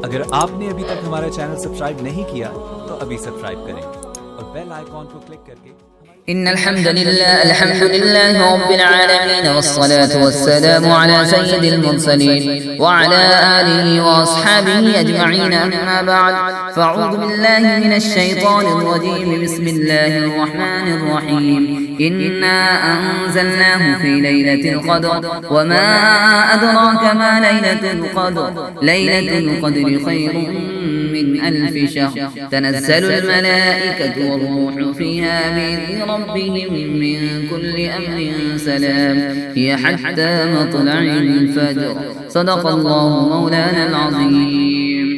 اگر آپ نے ابھی تک ہمارا چینل سبسکرائب نہیں کیا تو ابھی سبسکرائب کریں اور بیل آئیکن کو کلک کر کے إن الحمد لله رب العالمين والصلاة والسلام على سيد المرسلين وعلى آله وأصحابه أجمعين أما بعد فأعوذ بالله من الشيطان الرجيم بسم الله الرحمن الرحيم إنا أنزلناه في ليلة القدر وما أدراك ما ليلة القدر ليلة القدر خير من 1000 شهر تنزل الملائكة والروح فيها بإذن ربهم من كل أمر سلام هي حتى مطلع الفجر صدق الله مولانا العظيم.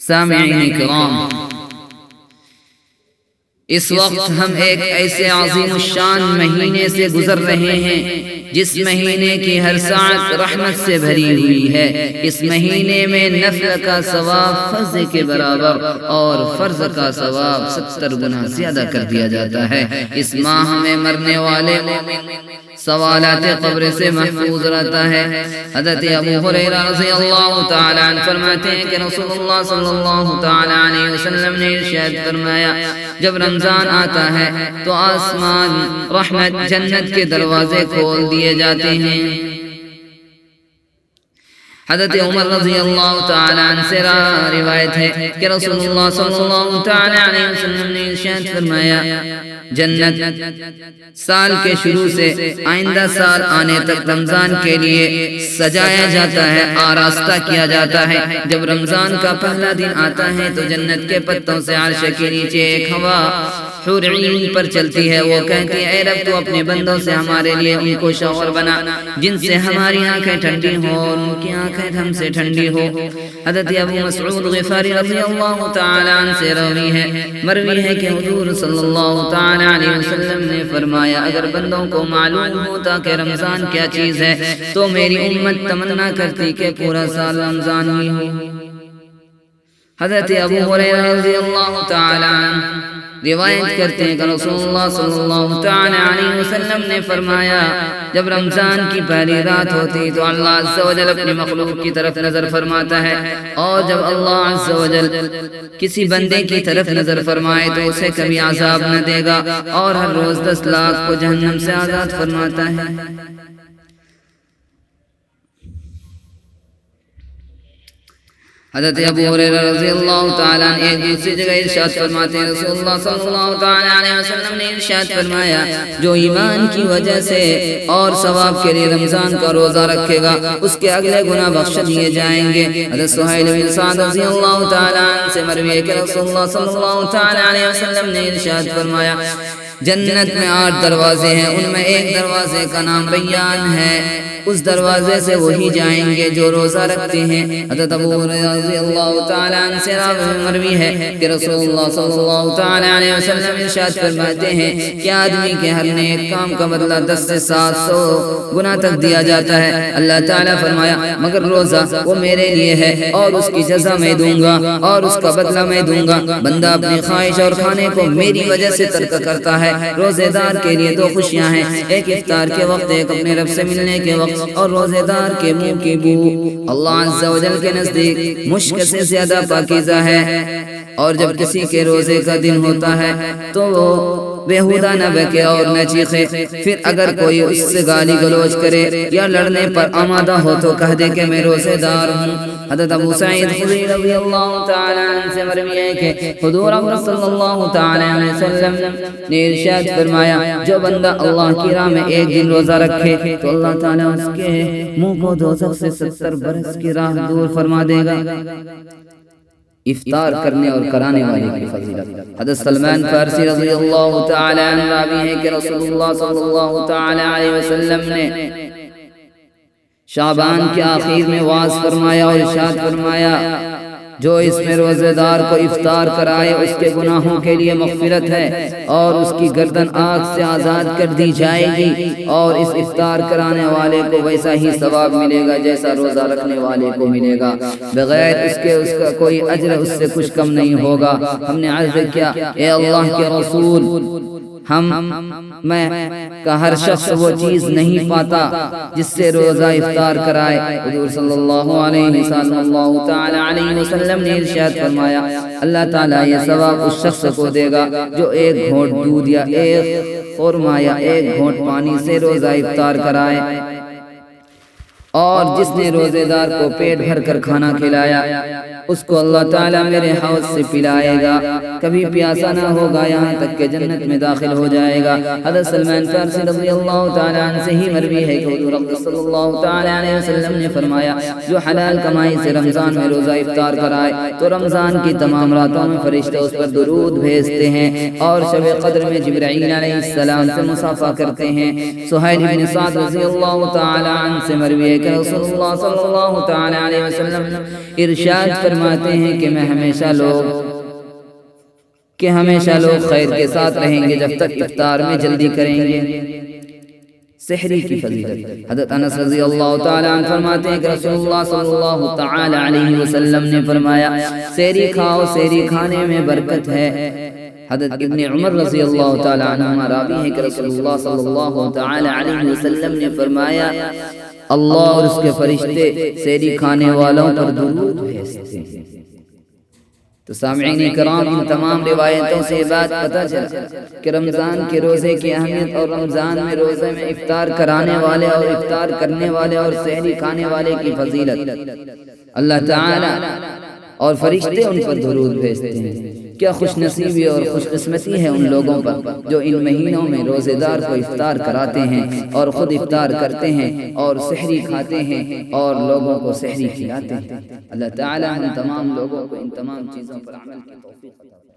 سامعین کرام، اس وقت ہم ایک ایسے عظیم الشان مہینے سے گزر رہے ہیں جس مہینے کی ہر ساعت رحمت سے بھری ہوئی ہے. اس مہینے میں نفل کا ثواب فرض کے برابر اور فرض کا ثواب 70 گنا زیادہ کر دیا جاتا ہے. اس ماہ میں مرنے والے مومن سوالات قبر سے محفوظ رہتا ہے. حضرت ابو ہریرہ رضی اللہ تعالی عنہ فرماتے ہیں کہ رسول اللہ صلی اللہ تعالی علیہ وسلم نے ارشاد فرمایا، جب رمضان آتا ہے تو آسمان رحمت جنت کے دروازے کھول دیے جاتے ہیں. حضرت عمر رضی اللہ تعالی عنہ سے روایت ہے کہ رسول اللہ صلی اللہ تعالی علیہ وسلم نے ارشاد فرمایا، جنت سال کے شروع سے آئندہ سال آنے تک رمضان کے لیے سجایا جاتا ہے، آراستہ کیا جاتا ہے. جب رمضان کا پہلا دن آتا ہے تو جنت کے پتوں سے عرش کے نیچے ایک ہوا حور عین پر چلتی ہے. وہ کہتی ہے، اے رب تو اپنے بندوں سے ہمارے لیے ان کو شوہر بنا جن سے ہماری آنکھیں ٹھنڈی ہوں اور ان کی آنکھیں ہم سے ٹھنڈی ہو. حضرت ابو مسعود غفاری رضی اللہ تعالی عنہ سے مروی ہے کہ حضور صلی اللہ تعالی علیہ وسلم نے فرمایا، اگر بندوں کو معلوم ہوتا کہ رمضان کیا چیز ہے تو میری امت تمنا کرتی کہ پورا سال رمضان ہی ہو. حضرت ابو ہریرہ رضی اللہ تعالی عنہ روایت کرتے ہیں کہ رسول اللہ صلی اللہ تعالی علیہ وسلم نے فرمایا، جب رمضان کی پہلی رات ہوتی تو اللہ عز و جل اپنی مخلوق کی طرف نظر فرماتا ہے، اور جب اللہ عز و جل کسی بندے کی طرف نظر فرمائے تو اسے کبھی عذاب نہ دے گا، اور ہر روز 10 لاکھ کو جہنم سے آزاد فرماتا ہے. حضرت ابو ہریرہ رضی اللہ تعالیٰ عنہ ایک دوسری جگہ ارشاد فرماتے ہیں، رسول اللہ صلی اللہ تعالیٰ علیہ وسلم نے ارشاد فرمایا، جو ایمان کی وجہ سے اور ثواب کے لیے رمضان کا روزہ رکھے گا اس کے اگلے گناہ بخش دیے جائیں گے. حضرت سہیل بن سعد رضی اللہ تعالیٰ عنہ سے مروی ہے کہ رسول اللہ صلی اللہ تعالیٰ علیہ وسلم نے ارشاد فرمایا، جنت میں 8 دروازے ہیں، ان میں ایک دروازے کا نام ریان ہے، اس دروازے سے وہی جائیں گے جو روزہ رکھتے ہیں. حضرت ابو ہریرہ رضی اللہ تعالی عنہ سے مروی ہے کہ رسول اللہ صلی اللہ تعالی علیہ وسلم ارشاد فرماتے ہیں کہ آدمی کے ہر نیک کام کا بدلہ 10 سے 700 گنا تک دیا جاتا ہے. اللہ تعالی فرمایا، مگر روزہ وہ میرے لیے ہے اور اس کی جزا میں دوں گا اور اس کا بدلہ میں دوں گا. بندہ اپنی خواہش اور کھانے کو میری وجہ سے ترک کرتا ہے. روزے دار کے لیے 2 خوشیاں ہیں، ایک افطار کے وقت، ایک اپنے رب سے ملنے کے وقت. اور روزے دار کے منہ کی بو اللہ عز و جل کے نزدیک مشک سے زیادہ پاکیزہ ہے. اور جب کسی کے روزے کا دن ہوتا ہے تو وہ بیہودہ نہ بکے اور نہ چیخے. پھر اگر کوئی اس سے گالی گلوچ کرے یا لڑنے پر آمادہ ہو تو کہہ دے کہ میں روزے دار ہوں. حضرت ابو سعید خدری رضی اللہ تعالی عنہ سے مروی ہے کہ حضور صلی اللہ تعالی علیہ وسلم نے ارشاد فرمایا، جو بندہ اللہ کی راہ میں ایک دن روزہ رکھے تو اللہ تعالی اس کے منہ کو دوزخ سے 70 برس کی راہ دور فرما دے گا. افطار کرنے اور کرانے والے کی فضیلت. حضرت سلمان فارسی رضی اللہ تعالی عنہ راوی ہے کہ رسول اللہ صلی اللہ تعالی علیہ وسلم نے شعبان کے آخر میں وعظ فرمایا اور ارشاد فرمایا، جو اس میں روزے دار کو افطار کرائے اس کے گناہوں کے لیے مغفرت ہے اور اس کی گردن آگ سے آزاد کر دی جائے گی، اور اس افطار کرانے والے کو ویسا ہی ثواب ملے گا جیسا روزہ رکھنے والے کو ملے گا، بغیر اس کا کوئی اجر اس سے کچھ کم نہیں ہوگا. ہم نے عرض کیا، اے اللہ کے رسول، میں کا ہر شخص وہ چیز نہیں پاتا جس سے روزہ افطار کرائے۔ حضور صلی اللہ علیہ وسلم نے ارشاد فرمایا اللہ تعالیٰ یہ ثواب اس شخص کو دے گا جو ایک گھونٹ دودھ یا ایک خرما یا ایک گھونٹ پانی سے روزہ افطار کرائے، اور جس نے روزے دار کو پیٹ بھر کر کھانا کھلایا اس کو اللہ تعالیٰ میرے حوض سے پلائے گا، کبھی پیاسا نہ ہوگا یہاں تک کہ جنت میں داخل ہو جائے گا۔ حضرت سلمان فارسی رضی اللہ تعالیٰ عنہ سے ہی مروی ہے کہ حضور اقدس صلی اللہ تعالیٰ علیہ وسلم نے فرمایا جو حلال کمائی سے رمضان میں روزہ افطار کرائے تو رمضان کی تمام راتوں میں فرشتے اس پر درود بھیجتے ہیں اور شب قدر میں جبرائیل علیہ السلام سے مصافحہ کرتے ہیں۔ سہیل بن سعد رضی اللہ تعالیٰ عنہ سے مروی ہے کہ رسول اللہ صلی اللہ تعالیٰ علیہ وسلم ارشاد فرماتے ہیں کہ ہمیشہ لوگ خیر کے ساتھ رہیں گے جب تک افطار میں جلدی کریں گے۔ سحری کی فضیلت، حضرت انس رضی اللہ تعالیٰ عنہ فرماتے ہیں کہ رسول اللہ صلی اللہ تعالیٰ علیہ وسلم نے فرمایا سحری کھاؤ، سحری کھانے میں برکت ہے۔ حضرت ابن عمر رضی اللہ تعالیٰ عنہ راوی ہیں کہ رسول اللہ صلی اللہ تعالیٰ علیہ وسلم نے فرمایا اللہ اور اس کے فرشتے سحری کھانے والوں پر درود بھیجتے ہیں۔ تو سامعین کرام ان تمام روایتوں سے بات پتہ چلا کہ رمضان کے روزے کی اہمیت اور رمضان میں روزے میں افطار کرانے والے اور افطار کرنے والے اور سحری کھانے والے کی فضیلت، اللہ تعالی اور فرشتے ان پر درود بھیجتے ہیں۔ کیا خوش نصیبی اور خوش قسمتی ہے ان لوگوں پر جو ان مہینوں میں روزے دار کو افطار کراتے ہیں اور خود افطار کرتے ہیں اور سحری کھاتے ہیں اور لوگوں کو سحری کھلاتے ہیں۔ اللہ تعالی ہم تمام لوگوں کو ان تمام چیزوں پر عمل کی توفیق عطا فرمائے۔